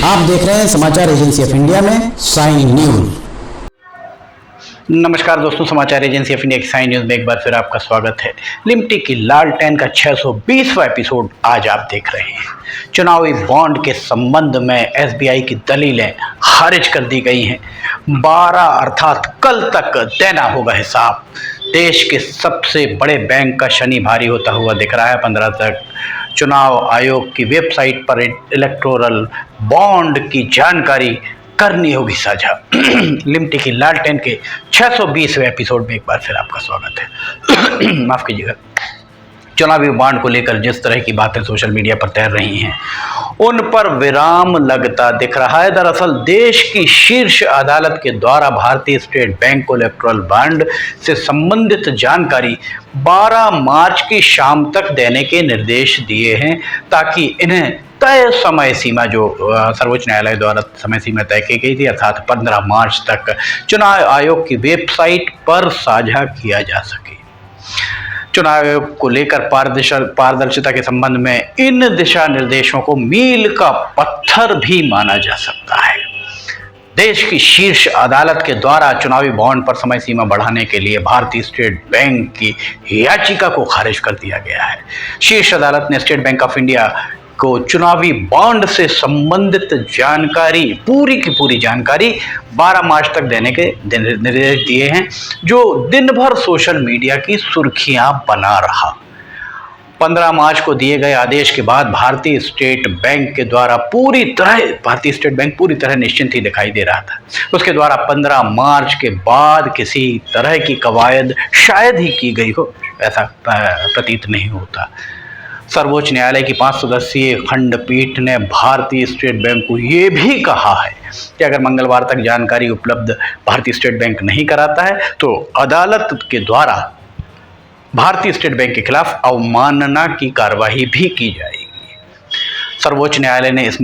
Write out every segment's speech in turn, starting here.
आप देख रहे हैं समाचार एजेंसी ऑफ इंडिया में साइन न्यूज। नमस्कार दोस्तों, समाचार एजेंसी ऑफ इंडिया की साइन न्यूज में एक बार फिर आपका स्वागत है। लिमटी की लालटेन का 620वां एपिसोड आज आप देख रहे हैं। चुनावी बॉन्ड के संबंध में एसबीआई की दलीलें खारिज कर दी गई हैं। 12 अर्थात कल तक देना होगा हिसाब। देश के सबसे बड़े बैंक का शनि भारी होता हुआ दिख रहा है। 15 तक चुनाव आयोग की वेबसाइट पर इलेक्टोरल बॉन्ड की जानकारी करनी होगी साझा। लिमटी की लालटेन के 620वें एपिसोड में एक बार फिर आपका स्वागत है। माफ कीजिएगा। चुनावी बॉन्ड को लेकर जिस तरह की बातें सोशल मीडिया पर तैर रही हैं, उन पर विराम लगता दिख रहा है। दरअसल देश की शीर्ष अदालत के द्वारा भारतीय स्टेट बैंक को इलेक्टोरल बॉन्ड से संबंधित जानकारी 12 मार्च की शाम तक देने के निर्देश दिए हैं, ताकि इन्हें तय समय सीमा जो सर्वोच्च न्यायालय द्वारा समय सीमा तय की गई थी, अर्थात 15 मार्च तक चुनाव आयोग की वेबसाइट पर साझा किया जा सके। चुनाव आयोग को लेकर पारदर्शिता के संबंध में इन दिशा निर्देशों को मील का पत्थर भी माना जा सकता है। देश की शीर्ष अदालत के द्वारा चुनावी बॉन्ड पर समय सीमा बढ़ाने के लिए भारतीय स्टेट बैंक की याचिका को खारिज कर दिया गया है। शीर्ष अदालत ने स्टेट बैंक ऑफ इंडिया को चुनावी बॉन्ड से संबंधित जानकारी, पूरी की पूरी जानकारी 12 मार्च तक देने के निर्देश दिए हैं, जो दिन भर सोशल मीडिया की सुर्खियां बना रहा। 15 मार्च को दिए गए आदेश के बाद भारतीय स्टेट बैंक पूरी तरह निश्चिंत ही दिखाई दे रहा था। उसके द्वारा 15 मार्च के बाद किसी तरह की कवायद शायद ही की गई हो, ऐसा प्रतीत नहीं होता। सर्वोच्च न्यायालय की 5 सदस्यीय खंडपीठ ने भारतीय स्टेट बैंक को ये भी कहा है कि अगर मंगलवार तक जानकारी उपलब्ध भारतीय स्टेट बैंक नहीं कराता है तो अदालत के द्वारा भारतीय स्टेट बैंक के खिलाफ अवमानना की कार्रवाई भी की जाएगी। सर्वोच्च न्यायालय ने इस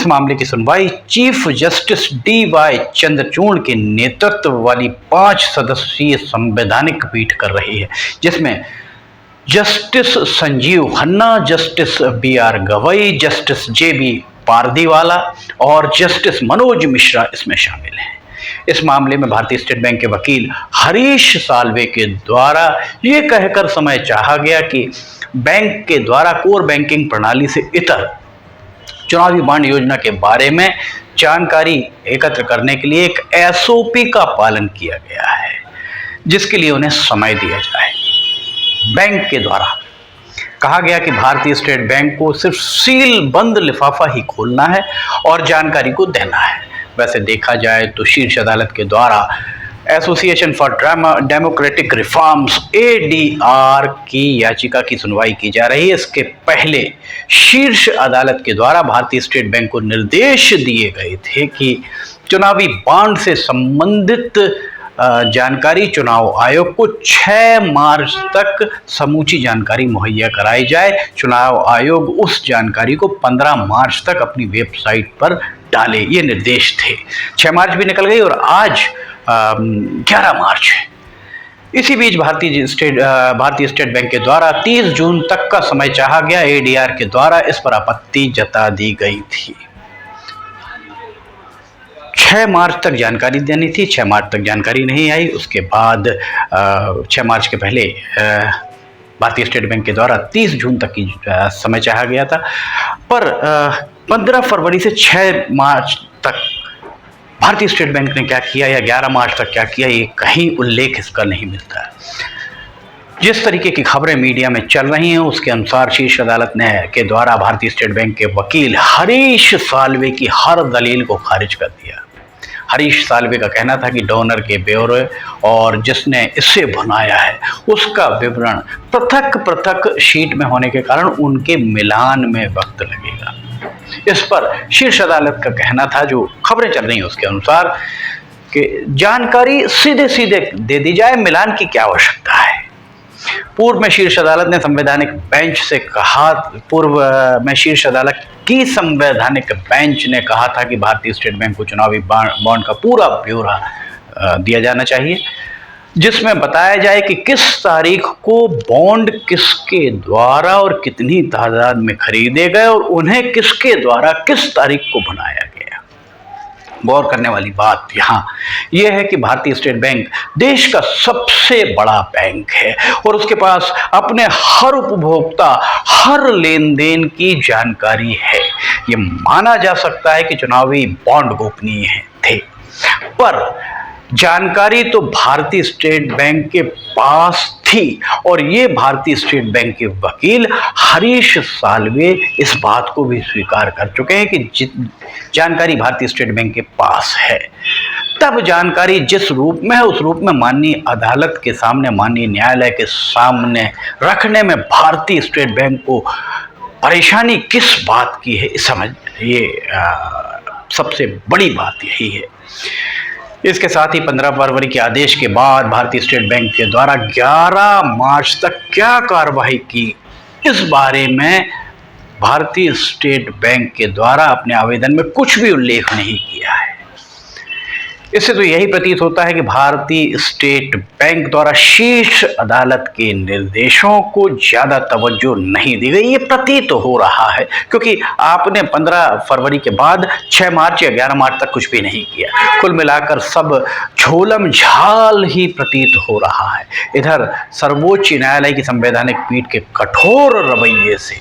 मामले की सुनवाई चीफ जस्टिस DY चंद्रचूड़ के नेतृत्व वाली 5 सदस्यीय संवैधानिक पीठ कर रही है, जिसमें justice Sanjeev Khanna, justice BR Gavai, justice JB Pardiwala और जस्टिस मनोज मिश्रा इसमें शामिल हैं। इस मामले में भारतीय स्टेट बैंक के वकील हरीश साल्वे के द्वारा ये कहकर समय चाहा गया कि बैंक के द्वारा कोर बैंकिंग प्रणाली से इतर चुनावी बॉन्ड योजना के बारे में जानकारी एकत्र करने के लिए एक SOP का पालन किया गया है, जिसके लिए उन्हें समय दिया जाए। बैंक के द्वारा कहा गया कि भारतीय स्टेट बैंक को सिर्फ सील बंद लिफाफा ही खोलना है और जानकारी को देना है। वैसे देखा जाए तो शीर्ष अदालत के द्वारा association for democratic reforms ADR की याचिका की सुनवाई की जा रही है। इसके पहले शीर्ष अदालत के द्वारा भारतीय स्टेट बैंक को निर्देश दिए गए थे कि चुनावी बॉन्ड से संबंधित जानकारी चुनाव आयोग को 6 मार्च तक समूची जानकारी मुहैया कराई जाए। चुनाव आयोग उस जानकारी को 15 मार्च तक अपनी वेबसाइट पर डाले, ये निर्देश थे। 6 मार्च भी निकल गई और आज 11 मार्च है। इसी बीच भारतीय स्टेट बैंक के द्वारा 30 जून तक का समय चाहा गया। ADR के द्वारा इस पर आपत्ति जता दी गई थी। 6 मार्च तक जानकारी देनी थी, 6 मार्च तक जानकारी नहीं आई। उसके बाद 6 मार्च के पहले भारतीय स्टेट बैंक के द्वारा 30 जून तक की समय चाहा गया था, पर 15 फरवरी से 6 मार्च तक भारतीय स्टेट बैंक ने क्या किया या 11 मार्च तक क्या किया, ये कहीं उल्लेख इसका नहीं मिलता है। जिस तरीके की खबरें मीडिया में चल रही हैं, उसके अनुसार शीर्ष अदालत के द्वारा भारतीय स्टेट बैंक के वकील हरीश साल्वे की हर दलील को खारिज कर दिया। हरीश साल्वे का कहना था कि डोनर के ब्यौरे और जिसने इसे बनाया है उसका विवरण पृथक पृथक शीट में होने के कारण उनके मिलान में वक्त लगेगा। इस पर शीर्ष अदालत का कहना था, जो खबरें चल रही हैं उसके अनुसार, कि जानकारी सीधे सीधे दे दी जाए, मिलान की क्या आवश्यकता है। पूर्व में शीर्ष अदालत ने संवैधानिक बेंच ने कहा था कि भारतीय स्टेट बैंक को चुनावी बॉन्ड का पूरा ब्यौरा दिया जाना चाहिए। जिसमें बताया जाए कि किस तारीख को बॉन्ड किसके द्वारा और कितनी तादाद में खरीदे गए और उन्हें किसके द्वारा किस तारीख को बनाया गया। गौर करने वाली बात यहाँ यह है कि भारतीय स्टेट बैंक देश का सबसे बड़ा बैंक है और उसके पास अपने हर उपभोक्ता हर लेन देन की जानकारी है। ये माना जा सकता है कि चुनावी बॉन्ड गोपनीय थे, पर जानकारी तो भारतीय स्टेट बैंक के पास थी और ये भारतीय स्टेट बैंक के वकील हरीश साल्वे इस बात को भी स्वीकार कर चुके हैं कि जानकारी भारतीय स्टेट बैंक के पास है। तब जानकारी जिस रूप में है उस रूप में माननीय अदालत के सामने, माननीय न्यायालय के सामने रखने में भारतीय स्टेट बैंक को परेशानी किस बात की है, समझ सबसे बड़ी बात यही है। इसके साथ ही 15 फरवरी के आदेश के बाद भारतीय स्टेट बैंक के द्वारा 11 मार्च तक क्या कार्रवाई की, इस बारे में भारतीय स्टेट बैंक के द्वारा अपने आवेदन में कुछ भी उल्लेख नहीं किया है। इससे तो यही प्रतीत होता है कि भारतीय स्टेट बैंक द्वारा शीर्ष अदालत के निर्देशों को ज़्यादा तवज्जो नहीं दी गई, ये प्रतीत हो रहा है, क्योंकि आपने 15 फरवरी के बाद 6 मार्च या 11 मार्च तक कुछ भी नहीं किया। कुल मिलाकर सब झोलम झाल ही प्रतीत हो रहा है। इधर सर्वोच्च न्यायालय की संवैधानिक पीठ के कठोर रवैये से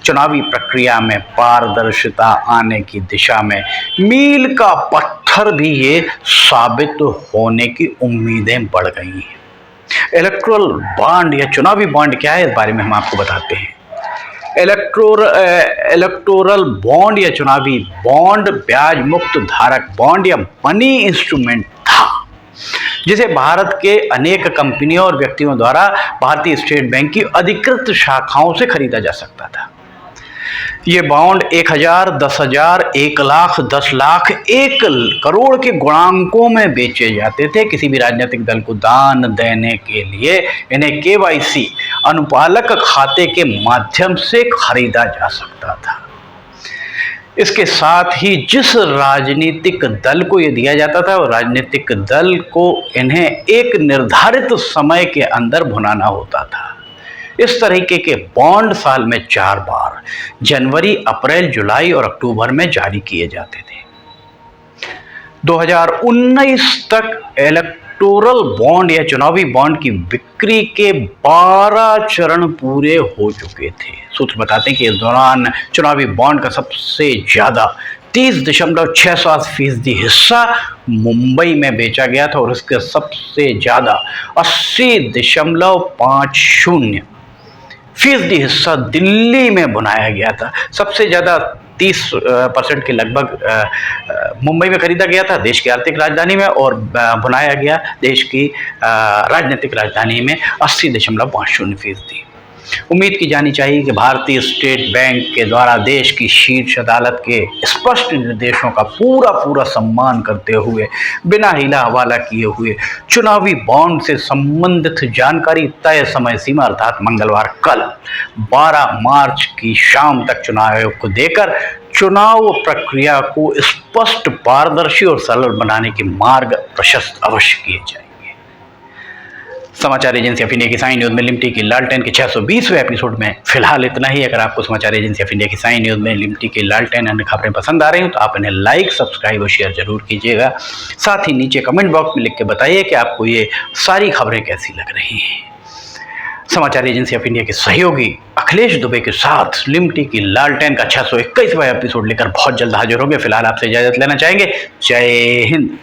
चुनावी प्रक्रिया में पारदर्शिता आने की दिशा में मील का पत्थर भी ये साबित होने की उम्मीदें बढ़ गई हैं। इलेक्टोरल बॉन्ड या चुनावी बॉन्ड क्या है, इस बारे में हम आपको बताते हैं। इलेक्टोरल बॉन्ड या चुनावी बॉन्ड ब्याज मुक्त धारक बॉन्ड या मनी इंस्ट्रूमेंट था, जिसे भारत के अनेक कंपनियों और व्यक्तियों द्वारा भारतीय स्टेट बैंक की अधिकृत शाखाओं से खरीदा जा सकता था। ये बॉन्ड 1000, 10,000, 1 लाख, 10 लाख, 1 करोड़ के गुणांकों में बेचे जाते थे। किसी भी राजनीतिक दल को दान देने के लिए इन्हें केवाईसी अनुपालक खाते के माध्यम से खरीदा जा सकता था। इसके साथ ही जिस राजनीतिक दल को ये दिया जाता था, वो राजनीतिक दल को इन्हें एक निर्धारित समय के अंदर भुनाना होता था। इस तरीके के बॉन्ड साल में 4 बार जनवरी, अप्रैल, जुलाई और अक्टूबर में जारी किए जाते थे। 2019 तक इलेक्टोरल बॉन्ड या चुनावी बॉन्ड की बिक्री के 12 चरण पूरे हो चुके थे। सूत्र बताते हैं कि इस दौरान चुनावी बॉन्ड का सबसे ज़्यादा 30.67% हिस्सा मुंबई में बेचा गया था और इसके सबसे ज़्यादा 80.50% हिस्सा दिल्ली में बनाया गया था। सबसे ज़्यादा 30% के लगभग मुंबई में खरीदा गया था, देश की आर्थिक राजधानी में, और बनाया गया देश की राजनीतिक राजधानी में 80.50%। उम्मीद की जानी चाहिए कि भारतीय स्टेट बैंक के द्वारा देश की शीर्ष अदालत के स्पष्ट निर्देशों का पूरा सम्मान करते हुए, बिना हिला हवाला किए हुए चुनावी बॉन्ड से संबंधित जानकारी तय समय सीमा अर्थात मंगलवार कल 12 मार्च की शाम तक चुनाव आयोग को देकर चुनाव प्रक्रिया को स्पष्ट, पारदर्शी और सरल बनाने के मार्ग प्रशस्त अवश्य किए जाएंगे। समाचार एजेंसी ऑफ इंडिया की साइन न्यूज़ में लिमटी की लालटेन के 620वें एपिसोड में फिलहाल इतना ही। अगर आपको समाचार एजेंसी ऑफ इंडिया की साइन न्यूज़ में लिमटी की लालटेन अन्य खबरें पसंद आ रही हो तो आप इन्हें लाइक, सब्सक्राइब और शेयर जरूर कीजिएगा। साथ ही नीचे कमेंट बॉक्स में लिख के बताइए कि आपको ये सारी खबरें कैसी लग रही हैं। समाचार एजेंसी ऑफ इंडिया के सहयोगी अखिलेश दुबे के साथ लिमटी की लालटेन का 621वां एपिसोड लेकर बहुत जल्द हाजिर होंगे। फिलहाल आपसे इजाजत लेना चाहेंगे। जय हिंद।